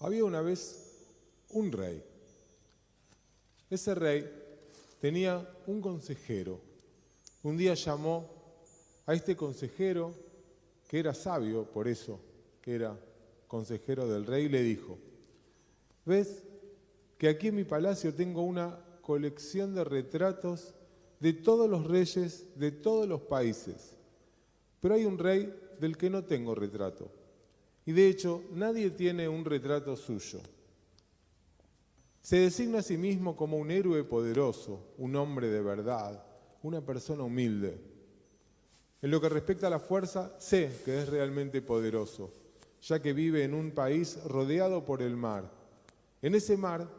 Había una vez un rey. Ese rey tenía un consejero. Un día llamó a este consejero, que era sabio, por eso que era consejero del rey, y le dijo: ¿ves que aquí en mi palacio tengo una colección de retratos de todos los reyes de todos los países? Pero hay un rey del que no tengo retrato. Y de hecho, nadie tiene un retrato suyo. Se designa a sí mismo como un héroe poderoso, un hombre de verdad, una persona humilde. En lo que respecta a la fuerza, sé que es realmente poderoso, ya que vive en un país rodeado por el mar. En ese mar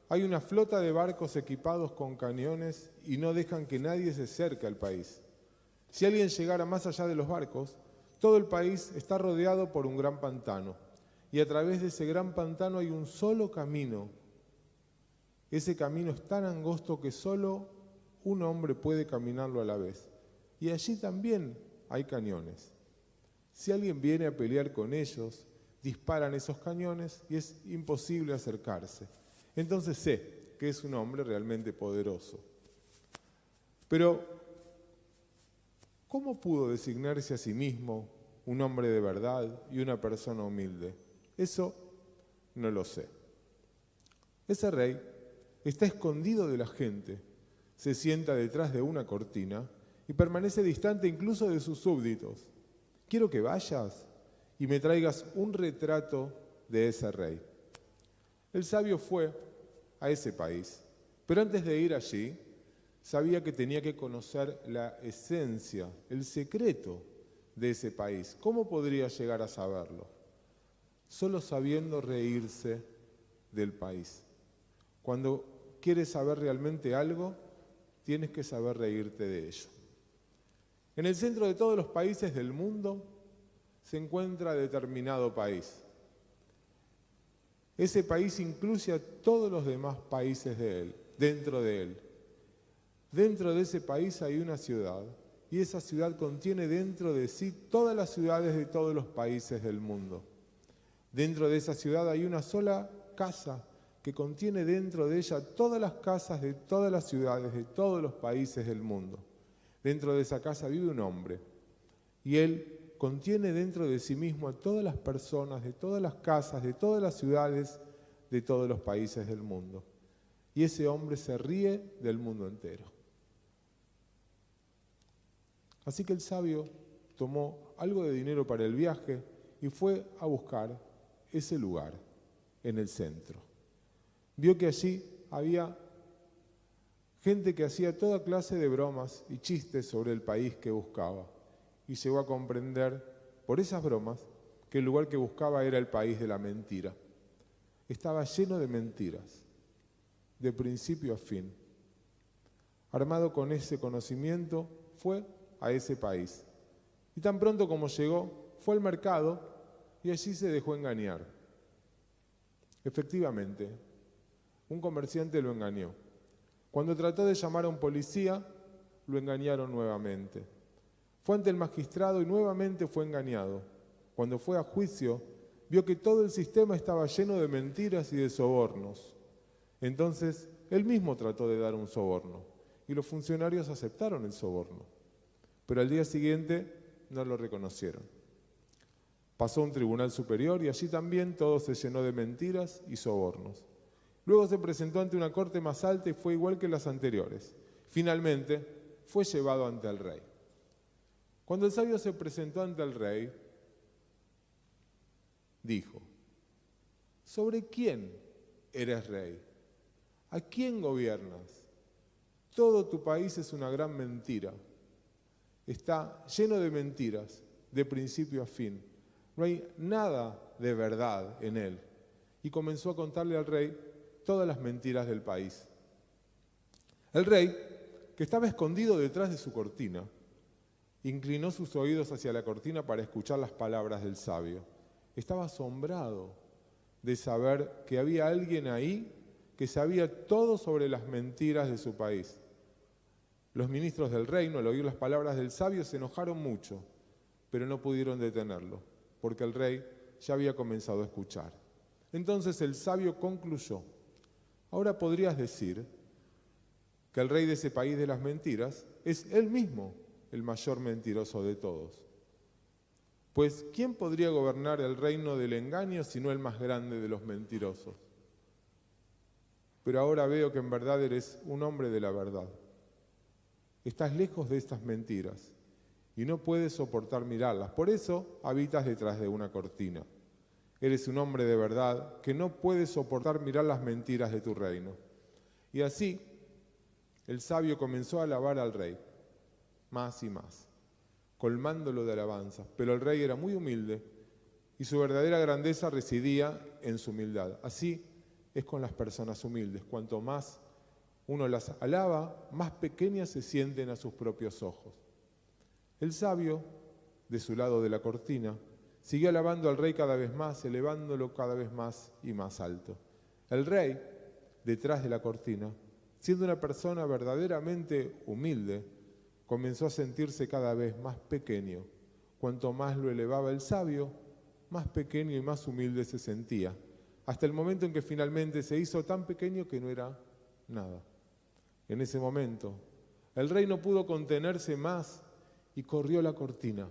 hay una flota de barcos equipados con cañones y no dejan que nadie se acerque al país. Si alguien llegara más allá de los barcos, todo el país está rodeado por un gran pantano, y a través de ese gran pantano hay un solo camino. Ese camino es tan angosto que solo un hombre puede caminarlo a la vez. Y allí también hay cañones. Si alguien viene a pelear con ellos, disparan esos cañones y es imposible acercarse. Entonces sé que es un hombre realmente poderoso. Pero, ¿cómo pudo designarse a sí mismo un hombre de verdad y una persona humilde? Eso no lo sé. Ese rey está escondido de la gente, se sienta detrás de una cortina y permanece distante incluso de sus súbditos. Quiero que vayas y me traigas un retrato de ese rey. El sabio fue a ese país, pero antes de ir allí, sabía que tenía que conocer la esencia, el secreto de ese país. ¿Cómo podría llegar a saberlo? Solo sabiendo reírse del país. Cuando quieres saber realmente algo, tienes que saber reírte de ello. En el centro de todos los países del mundo se encuentra determinado país. Ese país incluye a todos los demás países dentro de él. Dentro de ese país hay una ciudad, y esa ciudad contiene dentro de sí todas las ciudades de todos los países del mundo. Dentro de esa ciudad hay una sola casa que contiene dentro de ella todas las casas de todas las ciudades de todos los países del mundo. Dentro de esa casa vive un hombre, y él contiene dentro de sí mismo a todas las personas de todas las casas, de todas las ciudades, de todos los países del mundo. Y ese hombre se ríe del mundo entero. Así que el sabio tomó algo de dinero para el viaje y fue a buscar ese lugar en el centro. Vio que allí había gente que hacía toda clase de bromas y chistes sobre el país que buscaba. Y llegó a comprender, por esas bromas, que el lugar que buscaba era el país de la mentira. Estaba lleno de mentiras, de principio a fin. Armado con ese conocimiento, fue a ese país. Y tan pronto como llegó, fue al mercado y allí se dejó engañar. Efectivamente, un comerciante lo engañó. Cuando trató de llamar a un policía, lo engañaron nuevamente. Fue ante el magistrado y nuevamente fue engañado. Cuando fue a juicio, vio que todo el sistema estaba lleno de mentiras y de sobornos. Entonces, él mismo trató de dar un soborno y los funcionarios aceptaron el soborno. Pero al día siguiente no lo reconocieron. Pasó a un tribunal superior y allí también todo se llenó de mentiras y sobornos. Luego se presentó ante una corte más alta y fue igual que las anteriores. Finalmente, fue llevado ante el rey. Cuando el sabio se presentó ante el rey, dijo: ¿sobre quién eres rey? ¿A quién gobiernas? Todo tu país es una gran mentira. Está lleno de mentiras, de principio a fin. No hay nada de verdad en él. Y comenzó a contarle al rey todas las mentiras del país. El rey, que estaba escondido detrás de su cortina, inclinó sus oídos hacia la cortina para escuchar las palabras del sabio. Estaba asombrado de saber que había alguien ahí que sabía todo sobre las mentiras de su país. Los ministros del reino, al oír las palabras del sabio, se enojaron mucho, pero no pudieron detenerlo, porque el rey ya había comenzado a escuchar. Entonces el sabio concluyó: ahora podrías decir que el rey de ese país de las mentiras es él mismo el mayor mentiroso de todos. Pues ¿quién podría gobernar el reino del engaño sino el más grande de los mentirosos? Pero ahora veo que en verdad eres un hombre de la verdad. Estás lejos de estas mentiras y no puedes soportar mirarlas. Por eso habitas detrás de una cortina. Eres un hombre de verdad que no puede soportar mirar las mentiras de tu reino. Y así, el sabio comenzó a alabar al rey, más y más, colmándolo de alabanzas. Pero el rey era muy humilde y su verdadera grandeza residía en su humildad. Así es con las personas humildes. Cuanto más uno las alaba, más pequeñas se sienten a sus propios ojos. El sabio, de su lado de la cortina, siguió alabando al rey cada vez más, elevándolo cada vez más y más alto. El rey, detrás de la cortina, siendo una persona verdaderamente humilde, comenzó a sentirse cada vez más pequeño. Cuanto más lo elevaba el sabio, más pequeño y más humilde se sentía, hasta el momento en que finalmente se hizo tan pequeño que no era nada. En ese momento, el rey no pudo contenerse más y corrió la cortina.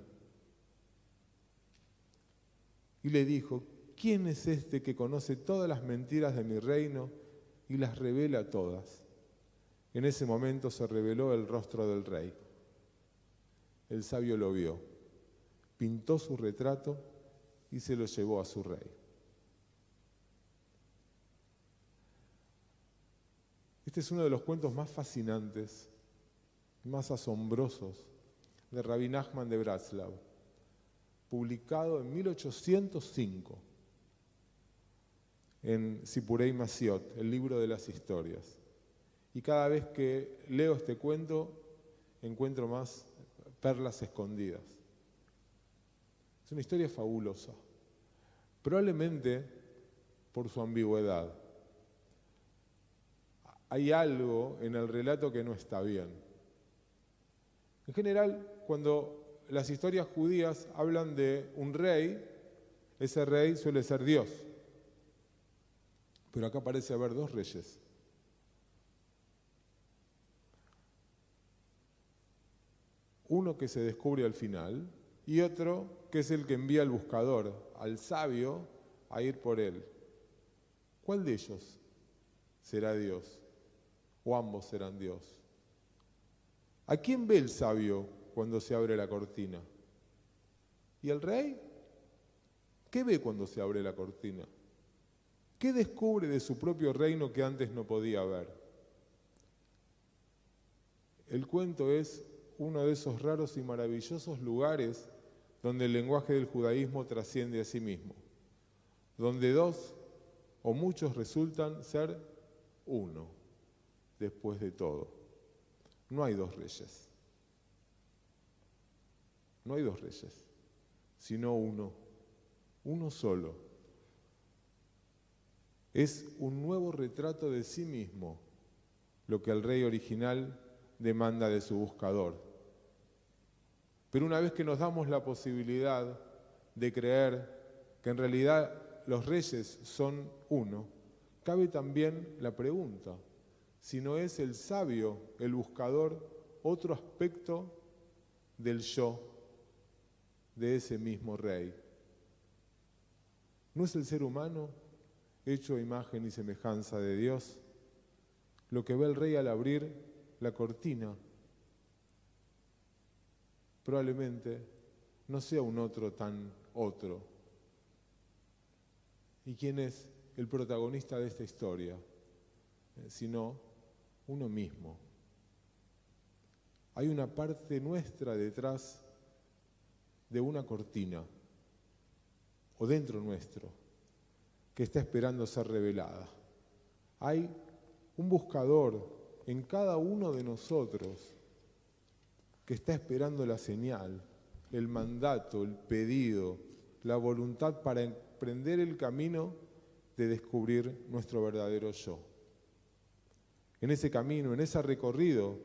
Y le dijo: ¿quién es este que conoce todas las mentiras de mi reino y las revela todas? En ese momento se reveló el rostro del rey. El sabio lo vio, pintó su retrato y se lo llevó a su rey. Este es uno de los cuentos más fascinantes, más asombrosos de Rabbi Nachman de Bratslav, publicado en 1805 en Sipurei Masiot, el libro de las historias. Y cada vez que leo este cuento, encuentro más perlas escondidas. Es una historia fabulosa, probablemente por su ambigüedad. Hay algo en el relato que no está bien. En general, cuando las historias judías hablan de un rey, ese rey suele ser Dios. Pero acá parece haber dos reyes. Uno que se descubre al final y otro que es el que envía al buscador, al sabio, a ir por él. ¿Cuál de ellos será Dios? ¿O ambos serán Dios? ¿A quién ve el sabio cuando se abre la cortina? ¿Y el rey? ¿Qué ve cuando se abre la cortina? ¿Qué descubre de su propio reino que antes no podía ver? El cuento es uno de esos raros y maravillosos lugares donde el lenguaje del judaísmo trasciende a sí mismo, donde dos o muchos resultan ser uno después de todo. No hay dos reyes. No hay dos reyes, sino uno solo. Es un nuevo retrato de sí mismo lo que el rey original demanda de su buscador. Pero una vez que nos damos la posibilidad de creer que en realidad los reyes son uno, cabe también la pregunta: si no es el sabio, el buscador, otro aspecto del yo de ese mismo rey. ¿No es el ser humano, hecho a imagen y semejanza de Dios, lo que ve el rey al abrir la cortina? Probablemente no sea un otro tan otro. ¿Y quién es el protagonista de esta historia? Sino uno mismo. Hay una parte nuestra detrás de una cortina, o dentro nuestro, que está esperando ser revelada. Hay un buscador en cada uno de nosotros que está esperando la señal, el mandato, el pedido, la voluntad para emprender el camino de descubrir nuestro verdadero yo. En ese camino, en ese recorrido,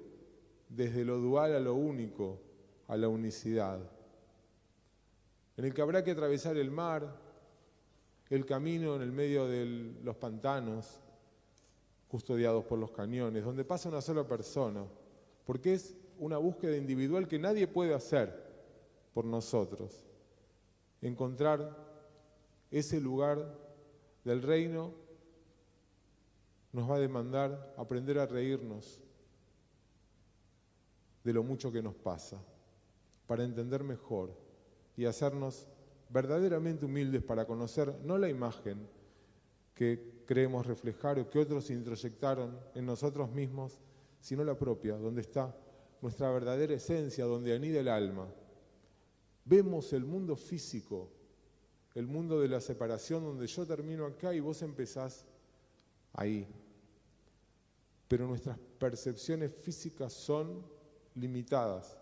desde lo dual a lo único, a la unicidad, en el que habrá que atravesar el mar, el camino en el medio de los pantanos, custodiados por los cañones, donde pasa una sola persona, porque es una búsqueda individual que nadie puede hacer por nosotros. Encontrar ese lugar del reino nos va a demandar aprender a reírnos de lo mucho que nos pasa, para entender mejor y hacernos verdaderamente humildes para conocer no la imagen que creemos reflejar o que otros introyectaron en nosotros mismos, sino la propia, donde está nuestra verdadera esencia, donde anida el alma. Vemos el mundo físico, el mundo de la separación, donde yo termino acá y vos empezás ahí. Pero nuestras percepciones físicas son limitadas.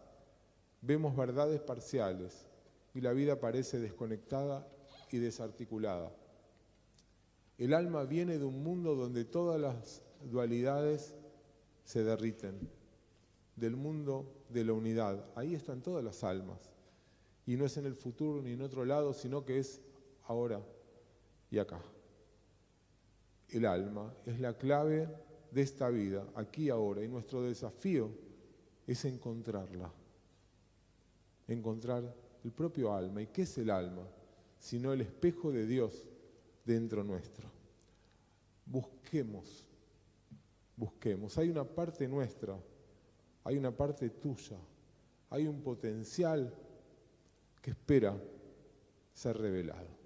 Vemos verdades parciales y la vida parece desconectada y desarticulada. El alma viene de un mundo donde todas las dualidades se derriten, del mundo de la unidad. Ahí están todas las almas. Y no es en el futuro ni en otro lado, sino que es ahora y acá. El alma es la clave de esta vida, aquí y ahora, y nuestro desafío es encontrarla, encontrar el propio alma. ¿Y qué es el alma? Sino el espejo de Dios dentro nuestro. Busquemos. Hay una parte nuestra, hay una parte tuya, hay un potencial que espera ser revelado.